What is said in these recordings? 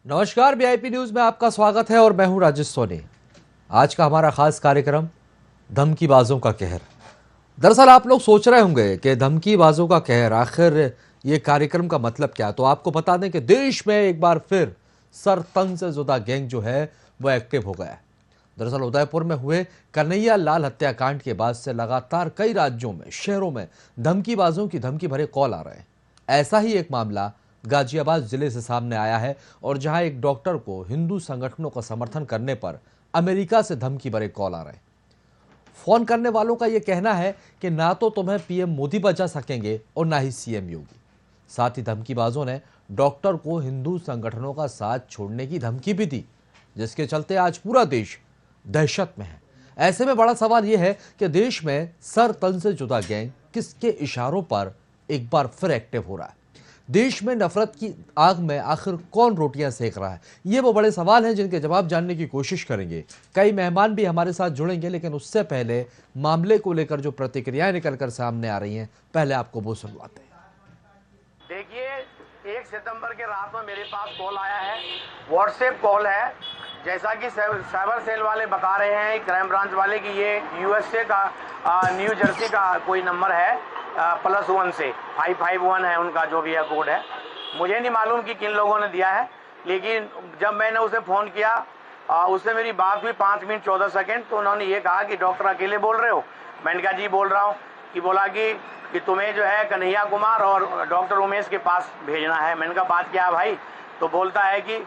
नमस्कार, VIP news में आपका स्वागत है और मैं हूं राजेश सोनी। आज का हमारा खास कार्यक्रम धमकीबाजों का कहर। दरअसल आप लोग सोच रहे होंगे कि धमकीबाजों का कहर आखिर ये कार्यक्रम का मतलब क्या। तो आपको बता दें कि देश में एक बार फिर सर तन से जुदा गैंग जो है वो एक्टिव हो गया है। दरअसल उदयपुर में हुए कन्हैया लाल हत्याकांड के बाद से लगातार कई राज्यों में, शहरों में धमकीबाजों की धमकी भरे कॉल आ रहे हैं। ऐसा ही एक मामला गाजियाबाद जिले से सामने आया है और जहां एक डॉक्टर को हिंदू संगठनों का समर्थन करने पर अमेरिका से धमकी भरे कॉल आ रहे हैं। फोन करने वालों का यह कहना है कि ना तो तुम्हें पीएम मोदी बचा सकेंगे और ना ही सीएम योगी। साथ ही धमकीबाजों ने डॉक्टर को हिंदू संगठनों का साथ छोड़ने की धमकी भी दी, जिसके चलते आज पूरा देश दहशत में है। ऐसे में बड़ा सवाल यह है कि देश में सर तन से जुदा गैंग किसके इशारों पर एक बार फिर एक्टिव हो रहा है। देश में नफरत की आग में आखिर कौन रोटियां सेक रहा है, ये वो बड़े सवाल हैं जिनके जवाब जानने की कोशिश करेंगे। कई मेहमान भी हमारे साथ जुड़ेंगे, लेकिन उससे पहले मामले को लेकर जो प्रतिक्रियाएं निकलकर सामने आ रही हैं, पहले आपको वो सुनवाते हैं। देखिए, 1 सितंबर के रात में मेरे पास कॉल आया है, व्हाट्सएप कॉल है। जैसा कि साइबर सेल वाले बता रहे हैं, क्राइम ब्रांच वाले, कि ये यूएसए का न्यू जर्सी का कोई नंबर है, +1 से 551 है उनका, जो भी है कोड है। मुझे नहीं मालूम कि किन लोगों ने दिया है, लेकिन जब मैंने उसे फ़ोन किया, उससे मेरी बात हुई 5 मिनट 14 सेकंड। तो उन्होंने ये कहा कि डॉक्टर अकेले बोल रहे हो? मैंने कहा जी बोल रहा हूँ। कि बोला कि तुम्हें जो है कन्हैया कुमार और डॉक्टर उमेश के पास भेजना है। मैंने कहा बात क्या है भाई? तो बोलता है कि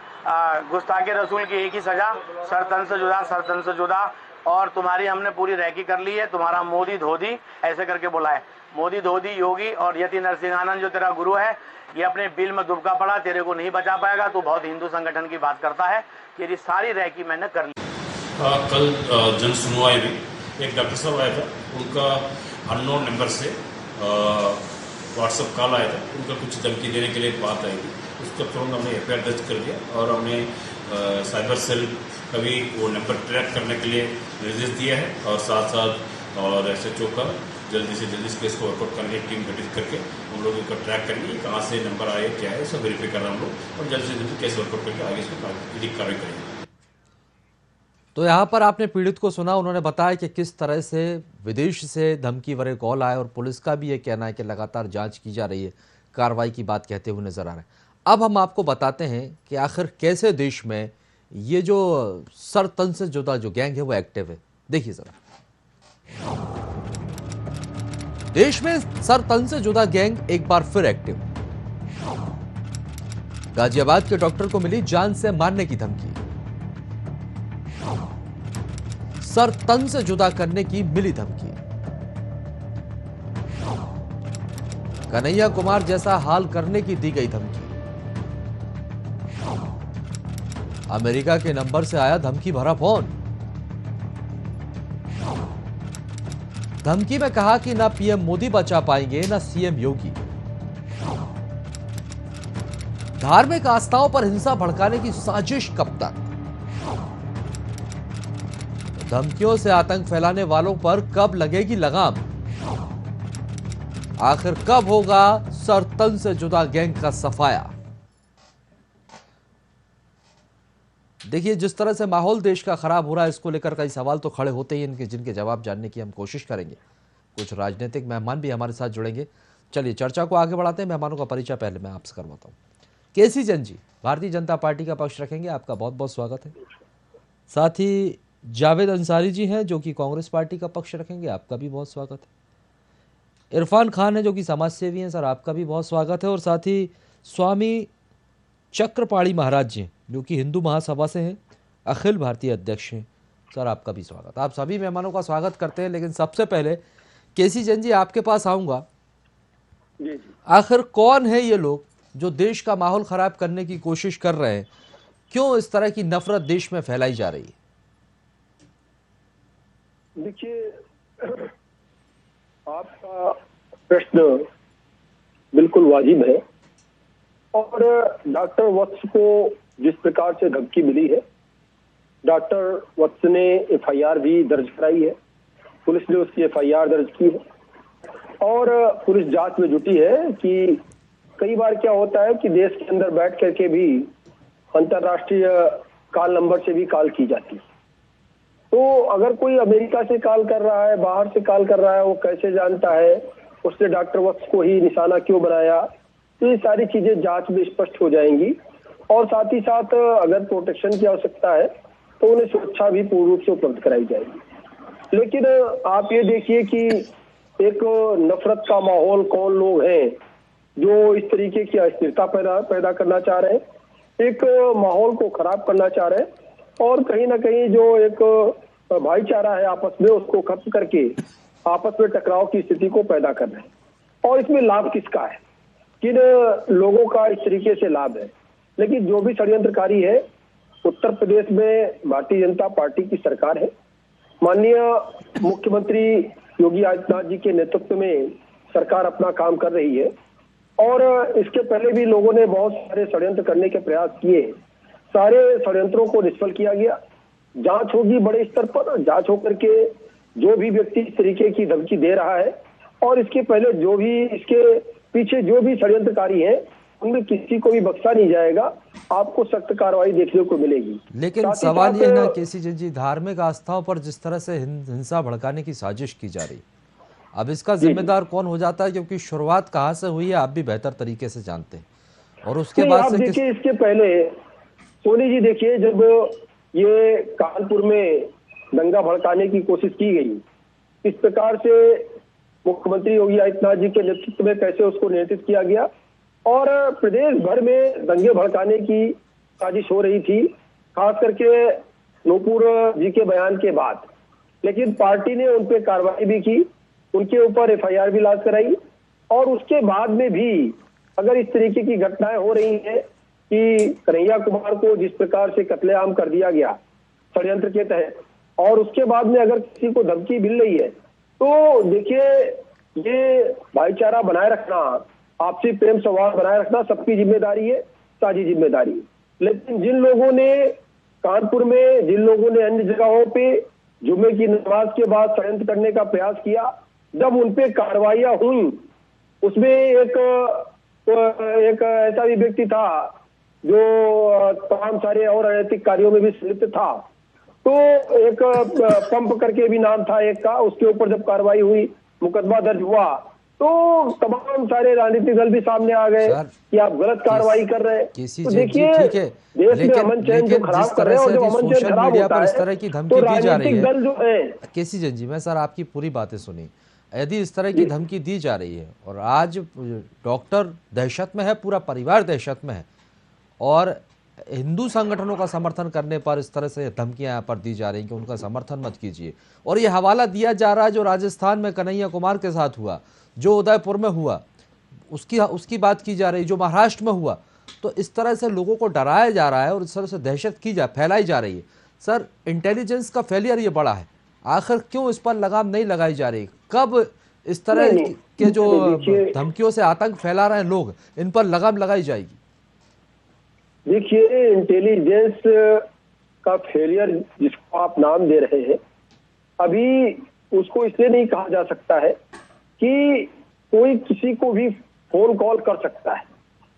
गुस्ताखे रसूल की एक ही सज़ा, सर तन से जुदा, सर तन से जुदा, और तुम्हारी हमने पूरी रैकी कर ली है, तुम्हारा मोदी धोधी, ऐसे करके बोला है। मोदी धोधी योगी और यति नरसिंहानंद जो तेरा गुरु है, ये अपने बिल में दुबका पड़ा, तेरे को नहीं बचा पाएगा। तो बहुत हिंदू संगठन की बात करता है। तेरी सारी रैकी मैंने कर ली। कल जन सुनवाई में एक डॉक्टर साहब आया था, उनका अननोन नंबर से व्हाट्सएप कॉल आया था। उनका कुछ धमकी देने के लिए बात आई थी, उसका तुरंत हमने एफआईआर दर्ज कर दिया और हमने साइबर सेल का भी वो नंबर ट्रैक करने के लिए निर्देश दिया है, और साथ साथ और एसएचओ का जल्दी से जल्दी इस केस को वर्कआउट करने की टीम गठित करके हम लोग इसका ट्रैक करेंगे, कहाँ से नंबर आए, क्या है, सब वेरीफाई कर रहे हैं हम लोग, और जल्दी से जल्दी केस वर्कआउट करके आगे इसको कार्रवाई करेंगे। तो यहाँ पर आपने पीड़ित को सुना, उन्होंने बताया कि किस तरह से विदेश से धमकी भरे कॉल आए और पुलिस का भी ये कहना है कि लगातार जांच की जा रही है, कार्रवाई की बात कहते हुए नजर आ रहे हैं। अब हम आपको बताते हैं कि आखिर कैसे देश में ये जो सर तन से जुदा जो गैंग है वो एक्टिव है। देखिए जरा, देश में सर तन से जुदा गैंग एक बार फिर एक्टिव। गाजियाबाद के डॉक्टर को मिली जान से मारने की धमकी, सर तन से जुदा करने की मिली धमकी। कन्हैया कुमार जैसा हाल करने की दी गई धमकी। अमेरिका के नंबर से आया धमकी भरा फोन। धमकी में कहा कि ना पीएम मोदी बचा पाएंगे ना सीएम योगी। धार्मिक आस्थाओं पर हिंसा भड़काने की साजिश कब तक? धमकियों से आतंक फैलाने वालों पर कब लगेगी लगाम? आखिर कब होगा सर तन से जुदा गैंग का सफाया? देखिए, जिस तरह से माहौल देश का खराब हो रहा है, इसको लेकर कई सवाल तो खड़े होते ही इनके, जिनके जवाब जानने की हम कोशिश करेंगे। कुछ राजनीतिक मेहमान भी हमारे साथ जुड़ेंगे। चलिए चर्चा को आगे बढ़ाते हैं। मेहमानों का परिचय पहले मैं आपसे करवाता हूं। केसी जैन जी भारतीय जनता पार्टी का पक्ष रखेंगे, आपका बहुत बहुत स्वागत है। साथ ही जावेद अंसारी जी हैं जो कि कांग्रेस पार्टी का पक्ष रखेंगे, आपका भी बहुत स्वागत है। इरफान खान है जो कि समाज सेवी हैं, सर आपका भी बहुत स्वागत है। और साथ ही स्वामी चक्रपाणी महाराज जी जो कि हिंदू महासभा से हैं, अखिल भारतीय अध्यक्ष हैं, सर आपका भी स्वागत। आप सभी मेहमानों का स्वागत करते हैं, लेकिन सबसे पहले केसी जैन जी आपके पास आऊंगा। आखिर कौन है ये लोग जो देश का माहौल खराब करने की कोशिश कर रहे हैं? क्यों इस तरह की नफरत देश में फैलाई जा रही है? देखिए, आपका प्रश्न बिल्कुल वाजिब है, और डॉक्टर वत्स को जिस प्रकार से धमकी मिली है, डॉक्टर वत्स ने एफआईआर भी दर्ज कराई है, पुलिस ने उसकी एफआईआर दर्ज की है, और पुलिस जांच में जुटी है कि कई बार क्या होता है कि देश के अंदर बैठ करके भी अंतर्राष्ट्रीय कॉल नंबर से भी कॉल की जाती है। तो अगर कोई अमेरिका से कॉल कर रहा है, बाहर से कॉल कर रहा है, वो कैसे जानता है, उसने डॉक्टर वत्स को ही निशाना क्यों बनाया, तो ये सारी चीजें जांच में स्पष्ट हो जाएंगी। और साथ ही साथ अगर प्रोटेक्शन की आवश्यकता है तो उन्हें सुरक्षा भी पूर्ण रूप से उपलब्ध कराई जाएगी। लेकिन आप ये देखिए कि एक नफरत का माहौल कौन लोग हैं जो इस तरीके की अस्थिरता पैदा करना चाह रहे हैं, एक माहौल को खराब करना चाह रहे हैं और कहीं ना कहीं जो एक भाईचारा है आपस में उसको खत्म करके आपस में टकराव की स्थिति को पैदा कर रहे हैं। और इसमें लाभ किसका है, किन लोगों का इस तरीके से लाभ है। लेकिन जो भी षड्यंत्रकारी है, उत्तर प्रदेश में भारतीय जनता पार्टी की सरकार है, माननीय मुख्यमंत्री योगी आदित्यनाथ जी के नेतृत्व में सरकार अपना काम कर रही है। और इसके पहले भी लोगों ने बहुत सारे षड्यंत्र करने के प्रयास किए, सारे षड्यंत्रों को निष्फल किया गया। जांच होगी बड़े स्तर पर, जांच होकर के जो भी व्यक्ति इस तरीके की धमकी दे रहा है और इसके पहले जो भी इसके पीछे जो भी षड्यंत्रकारी है उनमें किसी को भी बख्शा नहीं जाएगा, आपको सख्त कार्रवाई देखने को मिलेगी। लेकिन सवाल ये है ना केसी जी, धार्मिक आस्थाओं पर जिस तरह से हिंसा भड़काने की साजिश की जा रही, अब इसका जिम्मेदार कौन हो जाता है, क्योंकि शुरुआत कहाँ से हुई है आप भी बेहतर तरीके से जानते हैं। और उसके बाद से देखिए इसके पहले सोनी जी देखिए, जब ये कानपुर में दंगा भड़काने की कोशिश की गई, इस प्रकार से मुख्यमंत्री योगी आदित्यनाथ जी के नेतृत्व में कैसे उसको नियंत्रित किया गया और प्रदेश भर में दंगे भड़काने की साजिश हो रही थी, खास करके नूपुर जी के बयान के बाद। लेकिन पार्टी ने उन पे कार्रवाई भी की, उनके ऊपर एफआईआर भी लॉन्च कराई और उसके बाद में भी अगर इस तरीके की घटनाएं हो रही हैं कि कन्हैया कुमार को जिस प्रकार से कत्लेआम कर दिया गया षड्यंत्र के तहत, और उसके बाद में अगर किसी को धमकी मिल रही है, तो देखिए ये भाईचारा बनाए रखना, आपसी प्रेम सौहार्द बनाए रखना सबकी जिम्मेदारी है, साझी जिम्मेदारी है। लेकिन जिन लोगों ने कानपुर में, जिन लोगों ने अन्य जगहों पे जुम्मे की नमाज के बाद षड्यंत्र करने का प्रयास किया, जब उनपे कार्रवाइयां हुई, उसमें एक ऐसा भी व्यक्ति था जो तमाम सारे और अनैतिक कार्यों में भी संलिप्त था, तो एक पंप करके भी नाम था एक का, उसके ऊपर जब कार्रवाई हुई, मुकदमा दर्ज हुआ, तो तमाम सारे राजनीतिक दल भी सामने आ गए कि आप गलत कार्रवाई कर रहे हैं। तो देखिए देश में अमन चैन जो खराब कर रहे हैं, और जब अमन चैन खराब होता इस तरह की है धमकी तो दी जा रही राजनीतिक दल जो है। केसी जन जी, मैं सर आपकी पूरी बातें सुनी, यदि इस तरह की धमकी दी जा रही है और आज डॉक्टर दहशत में है, पूरा परिवार दहशत में है, और हिंदू संगठनों का समर्थन करने पर इस तरह से धमकियां यहाँ पर दी जा रही हैं कि उनका समर्थन मत कीजिए, और ये हवाला दिया जा रहा है जो राजस्थान में कन्हैया कुमार के साथ हुआ, जो उदयपुर में हुआ उसकी बात की जा रही, जो महाराष्ट्र में हुआ, तो इस तरह से लोगों को डराया जा रहा है और इस तरह से दहशत फैलाई जा रही है। सर, इंटेलिजेंस का फेलियर ये बड़ा है, आखिर क्यों इस पर लगाम नहीं लगाई जा रही? कब इस तरह के जो धमकियों से आतंक फैला रहे हैं लोग, इन पर लगाम लगाई जाएगी? देखिए, इंटेलिजेंस का फेलियर जिसको आप नाम दे रहे हैं, अभी उसको इसलिए नहीं कहा जा सकता है कि कोई किसी को भी फोन कॉल कर सकता है,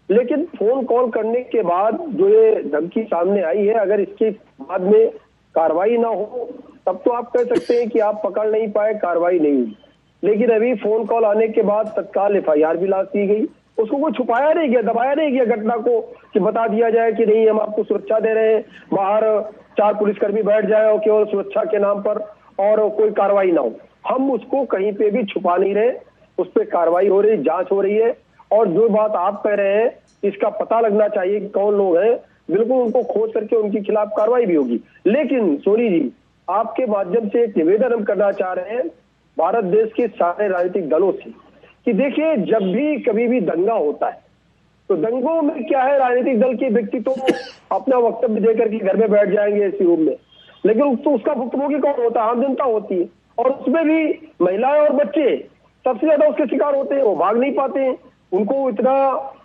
लेकिन फोन कॉल करने के बाद जो ये धमकी सामने आई है, अगर इसके बाद में कार्रवाई ना हो तब तो आप कह सकते हैं कि आप पकड़ नहीं पाए, कार्रवाई नहीं हुई। लेकिन अभी फोन कॉल आने के बाद तत्काल एफआईआर भी लॉन्च की गई, उसको कोई छुपाया नहीं गया, दबाया नहीं गया घटना को कि बता दिया जाए कि नहीं हम आपको सुरक्षा दे रहे हैं, बाहर 4 पुलिसकर्मी बैठ जाए और केवल सुरक्षा के नाम पर और कोई कार्रवाई ना हो। हम उसको कहीं पे भी छुपा नहीं रहे, उस पर कार्रवाई हो रही, जांच हो रही है। और जो बात आप कह रहे हैं इसका पता लगना चाहिए कि कौन लोग हैं, बिल्कुल उनको खोज करके उनके खिलाफ कार्रवाई भी होगी। लेकिन सोनी जी, आपके माध्यम से एक निवेदन हम करना चाह रहे हैं भारत देश के सारे राजनीतिक दलों से कि देखिए, जब भी कभी भी दंगा होता है तो दंगों में क्या है, राजनीतिक दल के व्यक्ति तो अपना वक्तव्य देकर के घर में बैठ जाएंगे इसी रूम में, लेकिन तो उसका भुक्तभोगी कौन होता है? आम जनता होती है, और उसमें भी महिलाएं और बच्चे सबसे ज्यादा उसके शिकार होते हैं। वो भाग नहीं पाते हैं, उनको इतना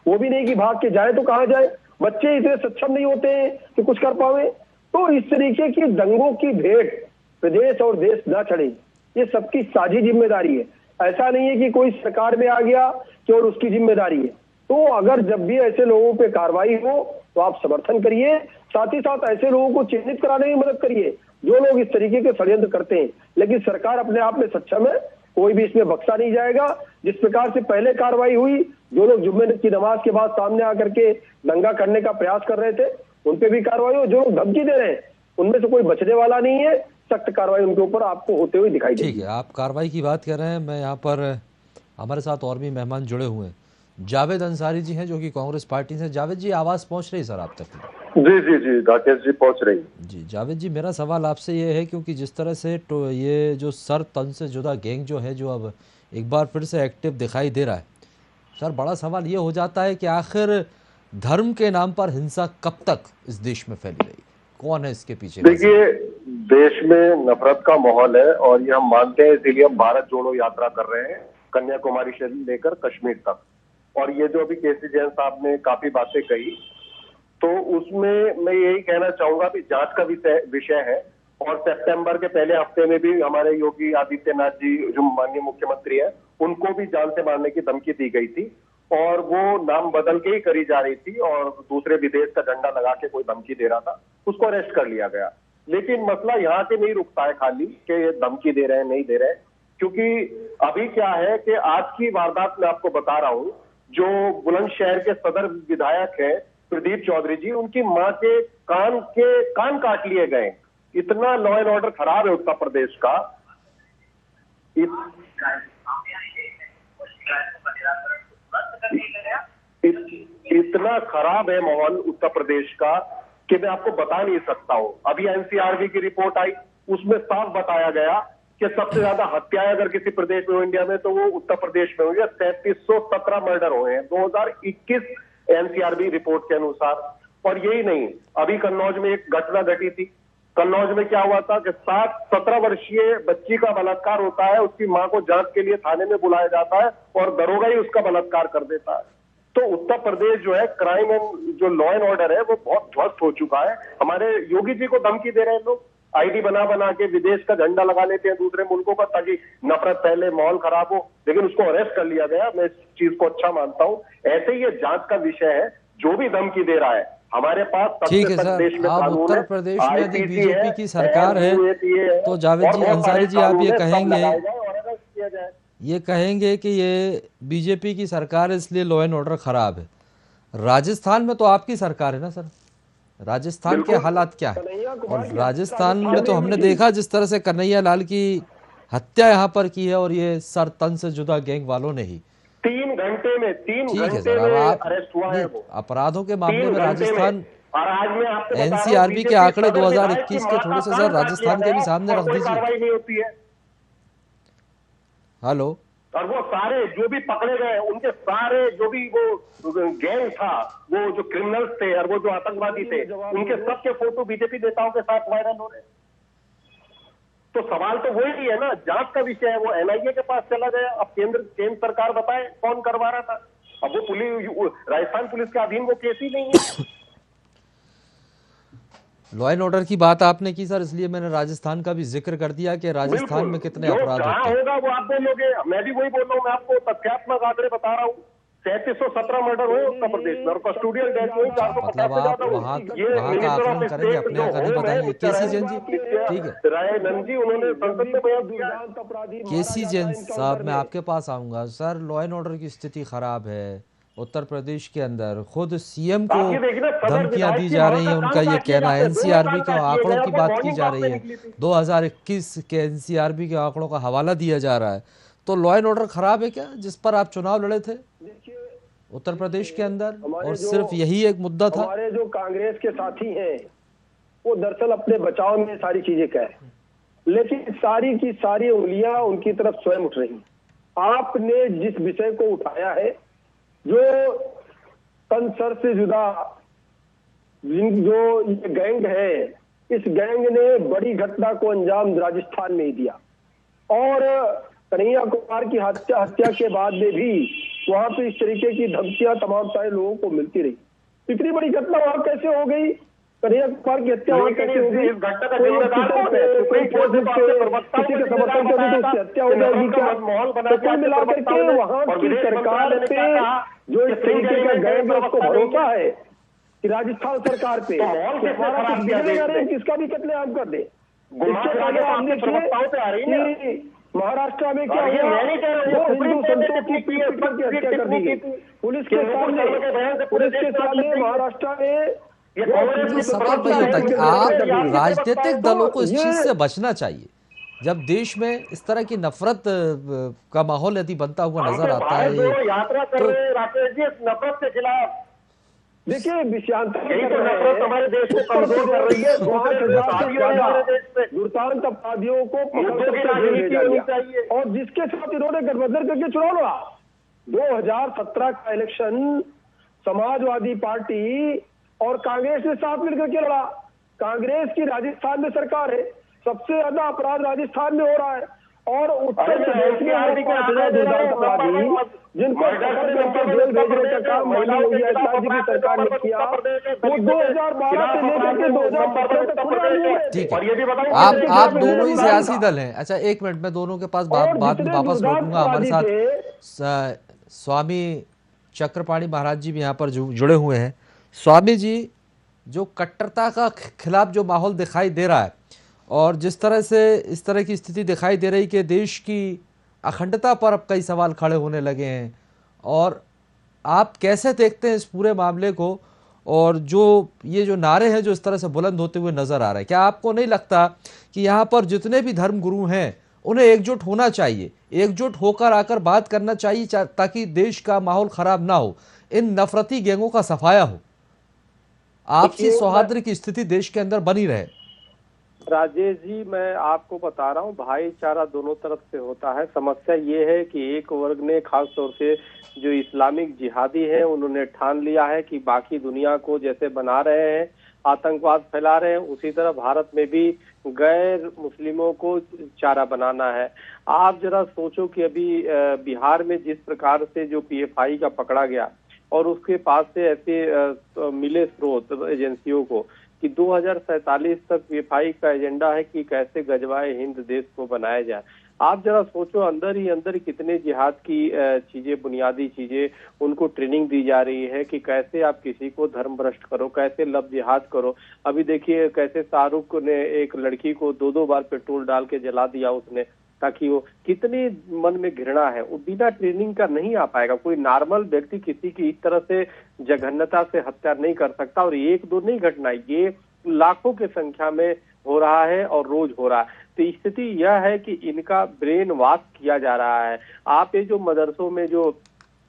वो भी नहीं कि भाग के जाए तो कहां जाए, बच्चे इतने सक्षम नहीं होते हैं कि कुछ कर पावे। तो इस तरीके की दंगों की भेंट प्रदेश और देश न चढ़े, ये सबकी साझी जिम्मेदारी है। ऐसा नहीं है कि कोई सरकार में आ गया कि और उसकी जिम्मेदारी है। तो अगर जब भी ऐसे लोगों पे कार्रवाई हो तो आप समर्थन करिए, साथ ही साथ ऐसे लोगों को चिन्हित कराने में मदद करिए जो लोग इस तरीके के षड्यंत्र करते हैं। लेकिन सरकार अपने आप में सक्षम है, कोई भी इसमें बख्शा नहीं जाएगा। जिस प्रकार से पहले कार्रवाई हुई, जो लोग जुम्मे की नमाज के बाद सामने आकर के दंगा करने का प्रयास कर रहे थे उन पे भी कार्रवाई हो, जो लोग धमकी दे रहे हैं उनमें से कोई बचने वाला नहीं है। सख्त कार्रवाई उनके ऊपर आपको होते हुए दिखाई देगी। ठीक है, आप कार्रवाई की बात कर रहे हैं। मैं यहाँ पर हमारे साथ और भी मेहमान जुड़े हुए हैं। जावेद अंसारी जी हैं जो कि कांग्रेस पार्टी से। जावेद जी, आवाज़ पहुँच रही सर आप तक? जी जी जी राकेश जी, पहुंच रही। जी जावेद जी, मेरा सवाल आपसे ये है क्योंकि जिस तरह से तो ये जो सर तन से जुदा गैंग जो है, जो अब एक बार फिर से एक्टिव दिखाई दे रहा है, सर बड़ा सवाल ये हो जाता है कि आखिर धर्म के नाम पर हिंसा कब तक इस देश में फैली रही? कौन है इसके पीछे? देखिए, देश में नफरत का माहौल है और ये हम मानते हैं, इसीलिए हम भारत जोड़ो यात्रा कर रहे हैं, कन्याकुमारी से लेकर कश्मीर तक। और ये जो अभी केसी जैन साहब ने काफी बातें कही, तो उसमें मैं यही कहना चाहूंगा कि जांच का विषय है। और सितंबर के पहले हफ्ते में भी हमारे योगी आदित्यनाथ जी जो माननीय मुख्यमंत्री है, उनको भी जान से मारने की धमकी दी गई थी और वो नाम बदल के ही करी जा रही थी और दूसरे विदेश का झंडा लगा के कोई धमकी दे रहा था, उसको अरेस्ट कर लिया गया। लेकिन मसला यहाँ से नहीं रुकता है खाली कि ये धमकी दे रहे हैं नहीं दे रहे हैं, क्योंकि अभी क्या है कि आज की वारदात में आपको बता रहा हूं, जो बुलंदशहर के सदर विधायक है प्रदीप चौधरी जी, उनकी मां के कान काट लिए गए। इतना लॉ एंड ऑर्डर खराब है उत्तर प्रदेश का। इतना खराब है माहौल उत्तर प्रदेश का कि मैं आपको बता नहीं सकता हूं। अभी एनसीआरबी की रिपोर्ट आई, उसमें साफ बताया गया कि सबसे ज्यादा हत्याएं अगर किसी प्रदेश में हो इंडिया में तो वो उत्तर प्रदेश में हुई है। 3317 मर्डर हुए हैं 2021 एनसीआरबी रिपोर्ट के अनुसार। और यही नहीं, अभी कन्नौज में एक घटना घटी थी। कन्नौज में क्या हुआ था कि 17 वर्षीय बच्ची का बलात्कार होता है, उसकी मां को जांच के लिए थाने में बुलाया जाता है और दरोगा ही उसका बलात्कार कर देता है। तो उत्तर प्रदेश जो है, क्राइम एंड जो लॉ एंड ऑर्डर है वो बहुत ध्वस्त हो चुका है। हमारे योगी जी को धमकी दे रहे हैं लोग, आईडी बना बना के विदेश का झंडा लगा लेते हैं दूसरे मुल्कों का ताकि नफरत फैले, माहौल खराब हो, लेकिन उसको अरेस्ट कर लिया गया। मैं इस चीज को अच्छा मानता हूं। ऐसे ही ये जांच का विषय है, जो भी धमकी दे रहा है हमारे पास ठीक है सर, आप उत्तर प्रदेश में यदि बीजेपी की सरकार है तो जावेद जी अंसारी जी, आप ये कहेंगे कि ये बीजेपी की सरकार है इसलिए लॉ एंड ऑर्डर खराब है। राजस्थान में तो आपकी सरकार है ना सर, राजस्थान के हालात क्या है? और राजस्थान में तो हमने देखा जिस तरह से कन्हैया लाल की हत्या यहाँ पर की है और ये सर तन से जुदा गैंग वालों ने ही 3 घंटे में अरेस्ट हुआ है। अपराधों के मामले में राजस्थान, एनसीआरबी के आंकड़े 2021 के थोड़े से सर राजस्थान के भी सामने रख दीजिए। हेलो। और वो सारे जो भी पकड़े गए, उनके सारे जो भी वो गैंग था, वो जो क्रिमिनल्स थे और वो जो आतंकवादी थे, उनके सबके फोटो बीजेपी नेताओं के साथ वायरल हो रहे। तो सवाल तो वही है ना, जांच का विषय है। वो एनआईए के पास चला गया। अब केंद्र सरकार बताए कौन करवा रहा था। अब वो पुलिस, राजस्थान पुलिस के अधीन वो केस ही नहीं है। लॉ एंड ऑर्डर की बात आपने की सर, इसलिए मैंने राजस्थान का भी जिक्र कर दिया कि राजस्थान में कितने अपराध होते हैं। होगा वो आप बोलोगे, मैं भी वही बोल रहा हूँ। मैं आपको तथ्यात्मक आंकड़े बता रहा हूँ। 3317 मर्डर हुए उत्तर प्रदेश में और कस्टोडियल डेथ हुई 450 मतलब आप वहाँ का आकलन करेंगे, अपने यहाँ का नहीं बताएंगे। केसी जैन जी, ठीक है, रायनंद जी उन्होंने संसद में बयान दिया। केसी जैन साहब, मैं आपके पास आऊंगा। सर, लॉ एंड ऑर्डर की स्थिति खराब है उत्तर प्रदेश के अंदर, खुद सीएम को धमकियां दी जा रही हैं, उनका ये कहना है। एनसीआरबी के आंकड़ों की बात की जा रही है, 2021 के एनसीआरबी के आंकड़ों का हवाला दिया जा रहा है। तो लॉ एंड ऑर्डर खराब है क्या, जिस पर आप चुनाव लड़े थे उत्तर प्रदेश के अंदर, और सिर्फ यही एक मुद्दा था? हमारे जो कांग्रेस के साथी हैं वो दरअसल अपने बचाव में सारी चीजें कह रहे हैं, लेकिन सारी की सारी उंगलियां उनकी तरफ स्वयं उठ रही। आपने जिस विषय को उठाया है, जो कंसर से जुदा जो ये गैंग है, इस गैंग ने बड़ी घटना को अंजाम राजस्थान में ही दिया और कन्हैया कुमार की हत्या के बाद में भी वहां पे इस तरीके की धमकियां तमाम सारे लोगों को मिलती रही। इतनी बड़ी घटना वहां कैसे हो गई? कन्हैया कुमार की हत्या वहां कैसे हो गई? किसी के समर्थन के भी तो उसकी हत्या हो जाएगी क्या? तो कुल मिलाकर के वहां की सरकार पे जो इस तरीके का गैंग है उसको भरोसा है कि राजस्थान सरकार पे तो माहौल कि किसने हमारा खराब कुछ किया बिगड़ेगा देश नहीं, में? किसका भी कत्लेआम कर दे। गुनाह इससे फिर आगे पहले तो आप आपके देखिए प्रवक्ताओं पे आ रही है ना। कि महाराष्ट्र में क्या और ये हुआ, मैं नहीं कह रहा हूँ, ये 2 सुप्रीम हिंदू कोर्ट ने संतों की टिप्पणी की पीट है, पीट करके हत्या कर दी टिप्पणी गई की थी पुलिस कि के नुपुर सामने। शर्मा के बयान से पूरे पुलिस के देश में आग सामने लग गई है। महाराष्ट्र में ये दो कांग्रेस हिंदू की सवाल संतों वही की होता है कि हत्या आप कर दी गई। राजनीतिक दलों को इस तो चीज ये से बचना चाहिए। जब देश में इस तरह की नफरत का माहौल यदि बनता हुआ हम नजर तो आता भारत है जोड़ो यात्रा कर तो रहे हैं राकेश जी, इस नफरत के खिलाफ। देखिए विषयांतर यही कर तो रहे नफरत हैं। हमारे देश को उत्तर कमजोर कर रही है। प्रदेश दूसरे 5,000 से साथियों ने ज्यादा हमारे देश से दुर्दांत अपराधियों को पकड़ मुद्दों की करके जेल राजनीति भेजा होनी गया चाहिए। और जिसके साथ इन्होंने गठबंधन करके चुनाव लड़ा। 2017 का इलेक्शन समाजवादी पार्टी और कांग्रेस ने साथ मिलकर के लड़ा। कांग्रेस की राजस्थान में सरकार है, सबसे ज्यादा अपराध राजस्थान में हो रहा है और उत्तर प्रदेश में NCRB के 5,000 दुर्दांत अपराधी जिनको पकड़ करके जेल भेजने का काम माननीय योगी आदित्यनाथ जी की सरकार ने किया, वो 2012 से लेकर के 2017 तक खुले आम घूम रहे थे। ठीक है। और ये भी बताऊं आप कि दोनों ही ये सियासी था। दल हैं। अच्छा, एक मिनट में दोनों के पास और बाद में जितने वापस दुर्दांत लौटूंगा। हमारे अपराधी साथ स्वामी चक्रपाणी महाराज जी भी यहाँ पर जुड़े हुए हैं। स्वामी जी, जो कट्टरता का खिलाफ जो माहौल दिखाई दे रहा है और जिस तरह से इस तरह की स्थिति दिखाई दे रही कि देश की अखंडता पर अब कई सवाल खड़े होने लगे हैं, और आप कैसे देखते हैं इस पूरे मामले को? और जो ये जो नारे हैं जो इस तरह से बुलंद होते हुए नजर आ रहे हैं, क्या आपको नहीं लगता कि यहाँ पर जितने भी धर्म गुरु हैं उन्हें एकजुट होना चाहिए, एकजुट होकर आकर बात करना चाहिए ताकि देश का माहौल खराब ना हो, इन नफरती गैंगों का सफाया हो, आपसी सौहार्द की स्थिति देश के अंदर बनी रहे? राजेश जी, मैं आपको बता रहा हूँ, भाईचारा दोनों तरफ से होता है। समस्या ये है कि एक वर्ग ने, खास तौर से जो इस्लामिक जिहादी हैं, उन्होंने ठान लिया है कि बाकी दुनिया को जैसे बना रहे हैं, आतंकवाद फैला रहे हैं, उसी तरह भारत में भी गैर मुस्लिमों को चारा बनाना है। आप जरा सोचो कि अभी बिहार में जिस प्रकार से जो PFI का पकड़ा गया और उसके पास से ऐसे मिले स्रोत एजेंसियों को कि 2047 तक PFI का एजेंडा है कि कैसे गजवाए हिंद देश को बनाया जाए। आप जरा सोचो, अंदर ही अंदर कितने जिहाद की चीजें, बुनियादी चीजें उनको ट्रेनिंग दी जा रही है कि कैसे आप किसी को धर्म भ्रष्ट करो, कैसे लब जिहाद करो। अभी देखिए कैसे शाहरुख ने एक लड़की को 2-2 बार पेट्रोल डाल के जला दिया उसने, ताकि वो, कितनी मन में घृणा है। वो बिना ट्रेनिंग का नहीं आ पाएगा। कोई नॉर्मल व्यक्ति किसी की इस तरह से जघन्यता से हत्या नहीं कर सकता। और 1-2 नहीं घटना, ये लाखों की संख्या में हो रहा है और रोज हो रहा है। तो स्थिति यह है कि इनका ब्रेन वॉश किया जा रहा है। आप ये जो मदरसों में, जो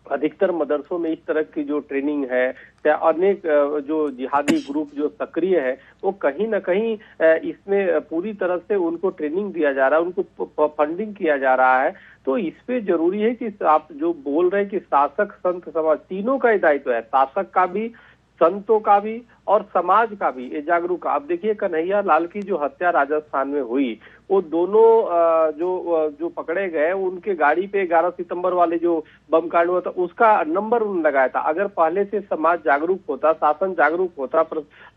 अधिकतर मदरसों में इस तरह की जो ट्रेनिंग है, अनेक जो जिहादी ग्रुप जो सक्रिय है, वो कहीं ना कहीं इसमें पूरी तरह से उनको ट्रेनिंग दिया जा रहा है, उनको फंडिंग किया जा रहा है। तो इस पे जरूरी है कि आप जो बोल रहे हैं कि शासक, संत, समाज, तीनों का ही दायित्व है, शासक का भी, संतों का भी और समाज का भी, ये जागरूक। आप देखिए कन्हैया लाल की जो हत्या राजस्थान में हुई, वो दोनों जो पकड़े गए, उनके गाड़ी पे 11 सितंबर वाले जो बम कांड हुआ था उसका नंबर उन्होंने लगाया था। अगर पहले से समाज जागरूक होता, शासन जागरूक होता,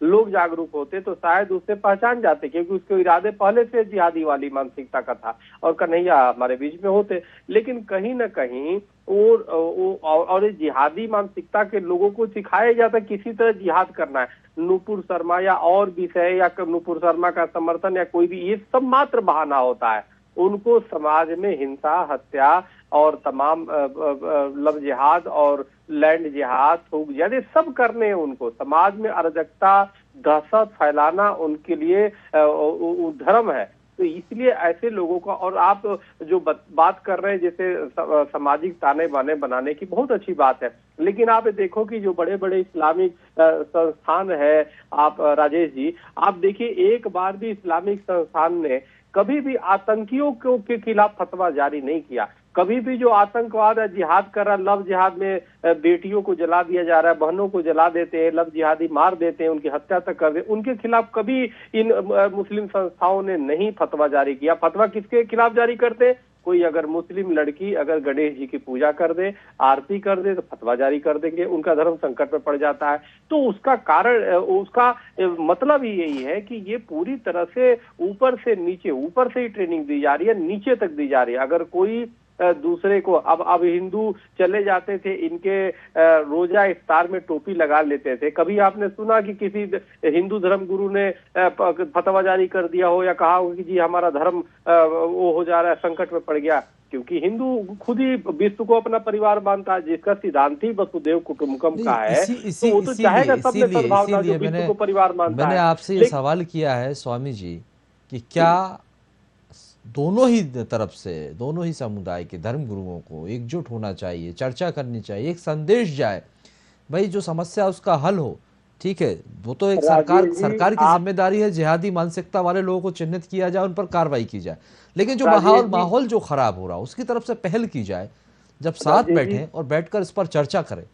लोग जागरूक होते तो शायद उससे पहचान जाते, क्योंकि उसके इरादे पहले से जिहादी वाली मानसिकता का था और कन्हैया हमारे बीच में होते। लेकिन कहीं ना कहीं और जिहादी मानसिकता के लोगों को सिखाया जाता किसी तरह जिहाद करना है। नुपुर शर्मा या और विषय या नुपुर शर्मा का समर्थन या कोई भी, ये सब मात्र बहाना होता है। उनको समाज में हिंसा, हत्या और तमाम लव जिहाद और लैंड जिहाद, थूक जिहाद, ये सब करने हैं उनको। समाज में अराजकता, दहशत फैलाना उनके लिए धर्म है। तो इसलिए ऐसे लोगों का, और आप जो बात कर रहे हैं जैसे सामाजिक ताने बाने बनाने की, बहुत अच्छी बात है। लेकिन आप देखो कि जो बड़े बड़े इस्लामिक संस्थान है, आप राजेश जी, आप देखिए एक बार भी इस्लामिक संस्थान ने कभी भी आतंकियों के खिलाफ फतवा जारी नहीं किया। कभी भी जो आतंकवाद है, जिहाद कर रहा, लव जिहाद में बेटियों को जला दिया जा रहा है, बहनों को जला देते हैं, लव जिहादी मार देते हैं, उनकी हत्या तक कर देते, उनके खिलाफ कभी इन मुस्लिम संस्थाओं ने नहीं फतवा जारी किया। फतवा किसके खिलाफ जारी करते? कोई अगर मुस्लिम लड़की अगर गणेश जी की पूजा कर दे, आरती कर दे, तो फतवा जारी कर देंगे, उनका धर्म संकट में पड़ जाता है। तो उसका कारण, उसका मतलब ही यही है कि ये पूरी तरह से ऊपर से नीचे, ऊपर से ही ट्रेनिंग दी जा रही है, नीचे तक दी जा रही है। अगर कोई दूसरे को, अब हिंदू चले जाते थे, इनके रोजा इफ्तार में टोपी लगा लेते थे। कभी आपने सुना कि किसी हिंदू धर्म गुरु ने फतवा जारी कर दिया हो या कहा हो कि जी हमारा धर्म वो हो जा रहा है, संकट में पड़ गया? क्योंकि हिंदू खुद ही विश्व को अपना परिवार मानता है, जिसका सिद्धांत ही वसुदेव कुटुंबकम का है, तो वो तो चाहेगा सब में सद्भावना, जो विश्व को परिवार मानता है। मैंने आपसे ये सवाल किया है स्वामी जी कि क्या दोनों ही तरफ से, दोनों ही समुदाय के धर्म गुरुओं को एकजुट होना चाहिए, चर्चा करनी चाहिए, एक संदेश जाए भाई, जो समस्या उसका हल हो। ठीक है, वो तो एक सरकार की जिम्मेदारी है, जिहादी मानसिकता वाले लोगों को चिन्हित किया जाए, उन पर कार्रवाई की जाए, लेकिन जो माहौल जो खराब हो रहा है उसकी तरफ से पहल की जाए। जब साथ बैठे और बैठकर इस पर चर्चा करें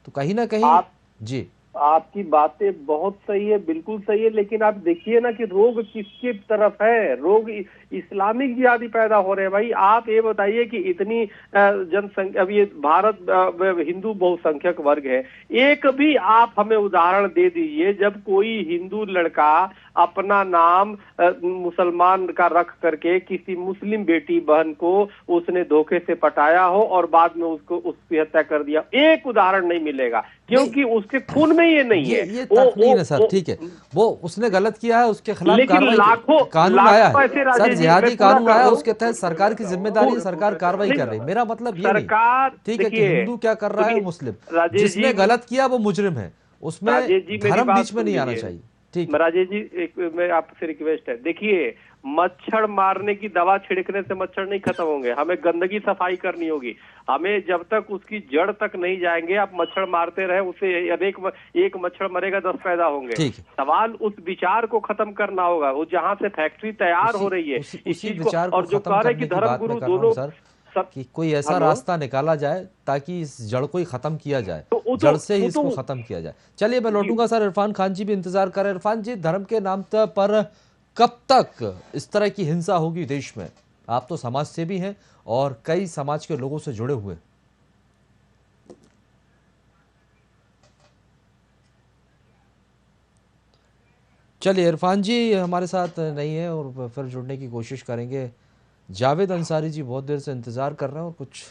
तो कहीं ना कहीं जी आपकी बातें बहुत सही है, बिल्कुल सही है, लेकिन आप देखिए ना कि रोग किसके तरफ है? रोग इस्लामिक जिहादी पैदा हो रहे हैं। भाई आप ये बताइए कि इतनी जनसंख्या, अब ये भारत हिंदू बहुसंख्यक वर्ग है, एक भी आप हमें उदाहरण दे दीजिए जब कोई हिंदू लड़का अपना नाम मुसलमान का रख करके किसी मुस्लिम बेटी बहन को उसने धोखे से पटाया हो और बाद में उसकी हत्या कर दिया। एक उदाहरण नहीं मिलेगा, क्योंकि उसके खून में ये नहीं है। ये तक नहीं है सर, ठीक है, वो उसने गलत किया है, उसके खिलाफ कार्रवाई, कानून आया है सर, जिहादी कानून आया, उसके तहत सरकार की जिम्मेदारी है, सरकार कार्रवाई कर रही है। मेरा मतलब ये नहीं, ठीक है, कि हिंदू क्या कर रहा है, मुस्लिम, जिसने गलत किया वो मुजरिम है, उसमें धर्म बीच में नहीं आना चाहिए। ठीक, राजेश जी, एक मैं आपसे रिक्वेस्ट है, देखिए मच्छर मारने की दवा छिड़कने से मच्छर नहीं खत्म होंगे, हमें गंदगी सफाई करनी होगी। हमें जब तक उसकी जड़ तक नहीं जाएंगे, आप मच्छर मारते रहे, उससे एक मच्छर मरेगा 10 पैदा होंगे। सवाल उस विचार को खत्म करना होगा, वो जहाँ से फैक्ट्री तैयार हो रही है इस चीज को, और जो कह रहे कि धर्म गुरु दोनों कि कोई ऐसा रास्ता निकाला जाए ताकि इस जड़ को ही खत्म किया जाए, जड़ से ही इसको खत्म किया जाए। चलिए मैं लौटूंगा सर, इरफान खान जी भी इंतजार कर रहे हैं। इरफान जी, धर्म के नाम पर कब तक इस तरह की हिंसा होगी देश में? आप तो समाज सेवी हैं और कई समाज के लोगों से जुड़े हुए। चलिए, इरफान जी हमारे साथ नहीं है और फिर जुड़ने की कोशिश करेंगे। जावेद अंसारी जी बहुत देर से इंतजार कर रहे हैं और कुछ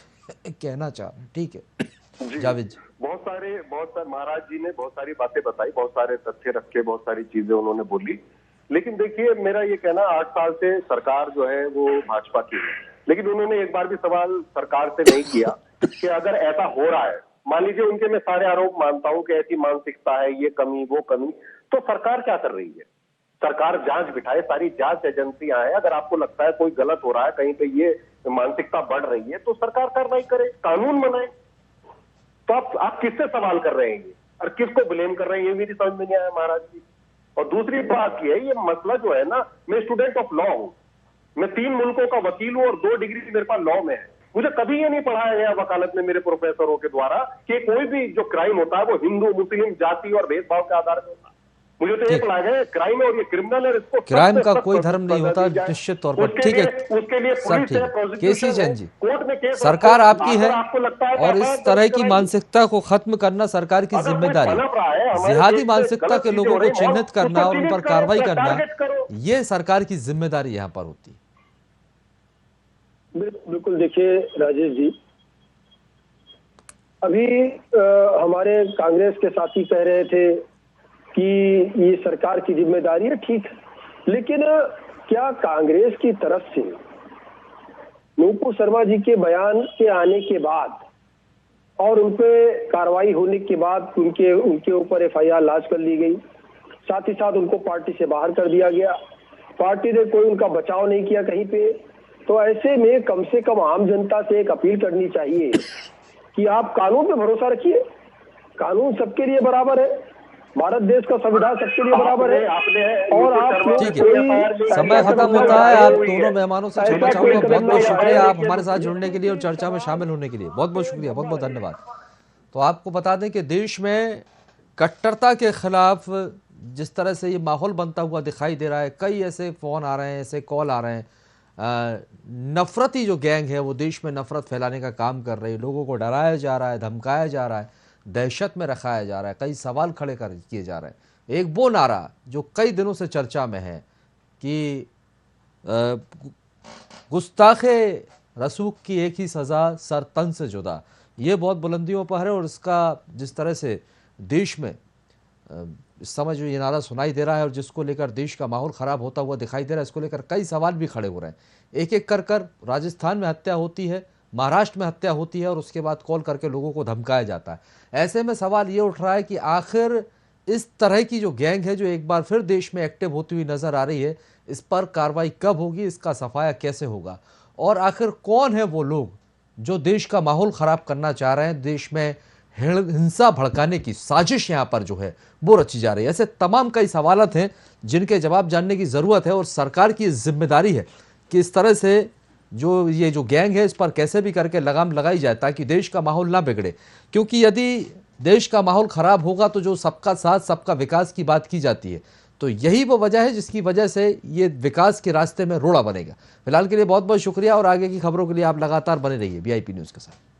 कहना चाह रहे हैं। ठीक है जावेद जी। बहुत सारे महाराज जी ने बहुत सारी बातें बताई, बहुत सारे तथ्य रखे, बहुत सारी चीजें उन्होंने बोली, लेकिन देखिए मेरा ये कहना, 8 साल से सरकार जो है वो भाजपा की है, लेकिन उन्होंने एक बार भी सवाल सरकार से नहीं किया कि अगर ऐसा हो रहा है, मान लीजिए उनके मैं सारे आरोप मानता हूं कि ऐसी मानसिकता है, ये कमी वो कमी, तो सरकार क्या कर रही है? सरकार जांच बिठाए, सारी जांच एजेंसियां हैं, अगर आपको लगता है कोई गलत हो रहा है, कहीं पे ये मानसिकता बढ़ रही है, तो सरकार कार्रवाई करे, कानून बनाए। तो आप किससे सवाल कर रहे हैं और किसको ब्लेम कर रहे हैं, ये मेरी समझ में नहीं आया महाराज जी। और दूसरी बात ये है, ये मसला जो है ना, मैं स्टूडेंट ऑफ लॉ हूं, मैं 3 मुल्कों का वकील हूं और 2 डिग्री मेरे पास लॉ में है। मुझे कभी ये नहीं पढ़ाया गया वकालत में मेरे प्रोफेसरों के द्वारा कि कोई भी जो क्राइम होता है वो हिंदू मुस्लिम जाति और भेदभाव के आधार पर होता है। मुझे तो एक लगा है क्राइम और ये क्रिमिनल है, इसको क्राइम का कोई धर्म नहीं होता निश्चित तौर पर। ठीक है, उसके लिए सर ठीक है, केसी जैन जी, कोर्ट में केस, सरकार आपकी है आपको लगता है और इस तरह की मानसिकता को खत्म करना सरकार की जिम्मेदारी है। जिहादी मानसिकता के लोगों को चिन्हित करना और उन पर कार्रवाई करना, ये सरकार की जिम्मेदारी यहाँ पर होती है। बिल्कुल, देखिए राजेश जी, अभी हमारे कांग्रेस के साथी कह रहे थे कि ये सरकार की जिम्मेदारी है, ठीक है, लेकिन क्या कांग्रेस की तरफ से नूपुर शर्मा जी के बयान के आने के बाद और उन पे कार्रवाई होने के बाद उनके ऊपर एफआईआर लॉन्च कर ली गई, साथ ही साथ उनको पार्टी से बाहर कर दिया गया, पार्टी ने कोई उनका बचाव नहीं किया कहीं पे, तो ऐसे में कम से कम आम जनता से एक अपील करनी चाहिए कि आप कानून पे भरोसा रखिए। कानून सबके लिए बराबर है, भारत देश का संविधान सबके लिए बराबर है। और आप ठीक है, समय खत्म होता है। आप दोनों मेहमानों से क्षमा चाहूंगा, बहुत बहुत शुक्रिया आप हमारे साथ जुड़ने के लिए और चर्चा में शामिल होने के लिए, बहुत बहुत शुक्रिया, बहुत बहुत धन्यवाद। तो आपको बता दें कि देश में कट्टरता के खिलाफ जिस तरह से ये माहौल बनता हुआ दिखाई दे रहा है, कई ऐसे फोन आ रहे हैं, ऐसे कॉल आ रहे हैं, नफरती जो गैंग है वो देश में नफरत फैलाने का काम कर रही है, लोगों को डराया जा रहा है, धमकाया जा रहा है, दहशत में रखाया जा रहा है, कई सवाल खड़े किए जा रहे हैं। एक वो नारा जो कई दिनों से चर्चा में है कि गुस्ताखे रसूख की एक ही सज़ा, सर तन से जुदा। ये बहुत बुलंदियों पर है और इसका जिस तरह से देश में इस समय जो ये नारा सुनाई दे रहा है और जिसको लेकर देश का माहौल ख़राब होता हुआ दिखाई दे रहा है, इसको लेकर कई सवाल भी खड़े हो रहे हैं। एक एक कर राजस्थान में हत्या होती है, महाराष्ट्र में हत्या होती है और उसके बाद कॉल करके लोगों को धमकाया जाता है। ऐसे में सवाल ये उठ रहा है कि आखिर इस तरह की जो गैंग है जो एक बार फिर देश में एक्टिव होती हुई नजर आ रही है, इस पर कार्रवाई कब होगी, इसका सफाया कैसे होगा और आखिर कौन है वो लोग जो देश का माहौल खराब करना चाह रहे हैं, देश में हिंसा भड़काने की साजिश यहाँ पर जो है वो रची जा रही है। ऐसे तमाम कई सवालत हैं जिनके जवाब जानने की ज़रूरत है और सरकार की जिम्मेदारी है कि इस तरह से ये जो गैंग है इस पर कैसे भी करके लगाम लगाई जाए ताकि देश का माहौल ना बिगड़े। क्योंकि यदि देश का माहौल खराब होगा तो जो सबका साथ सबका विकास की बात की जाती है, तो यही वो वजह है जिसकी वजह से ये विकास के रास्ते में रोड़ा बनेगा। फिलहाल के लिए बहुत बहुत शुक्रिया और आगे की खबरों के लिए आप लगातार बने रहिए VIP न्यूज़ के साथ।